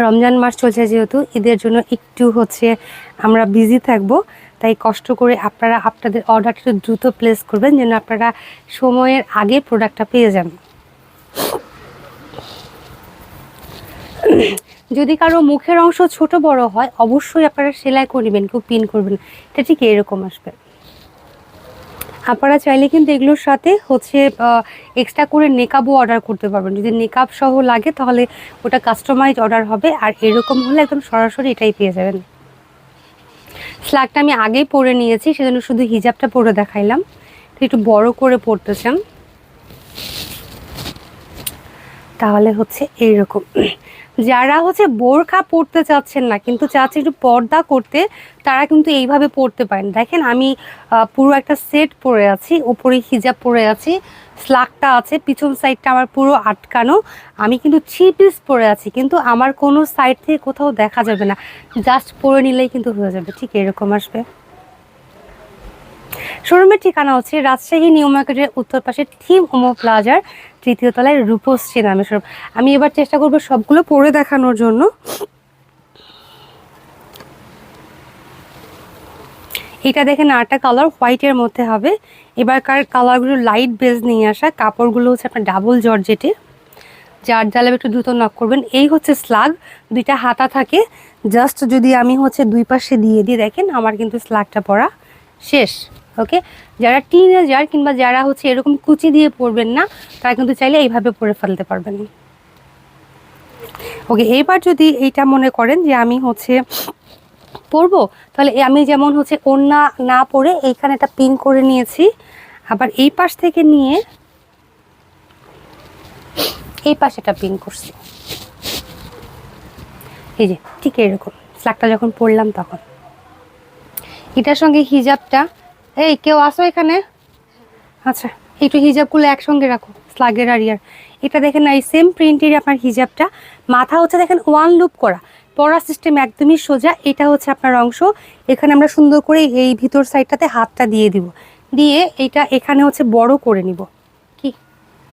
রমজান মাস চলছে, যেহেতু ঈদের জন্য একটু হচ্ছে আমরা বিজি থাকবো, তাই কষ্ট করে আপনারা আপনাদের অর্ডারটা একটু দ্রুত প্লেস করবেন যেন আপনারা সময়ের আগে প্রোডাক্টটা পেয়ে যান। যদি কারো মুখের অংশ ছোট বড় হয় অবশ্যই আপনারা সেলাই করে নেবেন, কেউ পিন করবেন, এটা ঠিক এরকম আসবে। আপনারা চাইলে কিন্তু এগুলোর সাথে হচ্ছে এক্সট্রা করে নেকাবও অর্ডার করতে পারবেন। যদি নেকাব সহ লাগে তাহলে ওটা কাস্টমাইজ অর্ডার হবে, আর এরকম হলে একদম সরাসরি এটাই পেয়ে যাবেন। স্লাগটা আমি আগেই পরে নিয়েছি, সেজন্য শুধু হিজাবটা পরে দেখাইলাম। একটু বড় করে পরতে চান তাহলে হচ্ছে এইরকম। যারা হচ্ছে বোরখা পরতে চাচ্ছেন না কিন্তু চাচ্ছে একটু পর্দা করতে, তারা কিন্তু এইভাবে পরতে পারেন। দেখেন আমি পুরো একটা সেট পরে আছি, ওপরে হিজাব পরে আছি, স্লাগটা আছে, পিছন সাইডটা আমার পুরো আটকানো, আমি কিন্তু 3 পিস পরে আছি, কিন্তু আমার কোনো সাইড থেকে কোথাও দেখা যাবে না, জাস্ট পরে নিলেই কিন্তু হয়ে যাবে। ঠিক এরকম আসবে। শোরুমের ঠিকানা হচ্ছে রাজশাহী নিউ মার্কেটের উত্তর পাশে থিম ওমো প্লাজার 3য় তলায় রূপশ্রী নামে শোরুম। আমি এবার চেষ্টা করবো সবগুলো পরে দেখানোর জন্য। এটা দেখেন আরেকটা কালার হোয়াইটের মধ্যে হবে। এবারকার কালারগুলো লাইট বেজ নিয়ে আসা, কাপড়গুলো হচ্ছে আপনার ডাবল জর্জেটে, যার জ্বালাবে একটু দ্রুত নক করবেন। এই হচ্ছে স্লাগ, 2টা হাতা থাকে, জাস্ট যদি আমি হচ্ছে 2 পাশে দিয়ে দিই, দেখেন আমার কিন্তু স্লাগটা পরা শেষ। ওকে, যারা টিনেজার কিংবা যারা হচ্ছে এরকম কুচি দিয়ে পরবেন না, তারা কিন্তু চাইলে এইভাবে পরে ফেলতে পারবেন। ওকে, এইবার যদি এইটা মনে করেন যে আমি হচ্ছে পরবো, তাহলে আমি যেমন হচ্ছে ওড়না না পরে এইখানে একটা পিন করে নিয়েছি, আবার এই পাশ থেকে নিয়ে এই পাশে একটা পিন করছি, এই যে ঠিক এরকম। স্লাগটা যখন পরলাম তখন এটার সঙ্গে হিজাবটা, এই কেউ আসো এখানে, আচ্ছা একটু হিজাবগুলো একসঙ্গে রাখো, স্লাগের আর ইয়ার। এটা দেখেন না, এই সেম প্রিন্টেরই আপনার হিজাবটা, মাথা হচ্ছে দেখেন 1 লুপ করা, পরা সিস্টেম একদমই সোজা। এটা হচ্ছে আপনার অংশ, এখানে আমরা সুন্দর করে এই ভিতর সাইডটাতে হাতটা দিয়ে দিব, দিয়ে এটা এখানে হচ্ছে বড় করে নিব।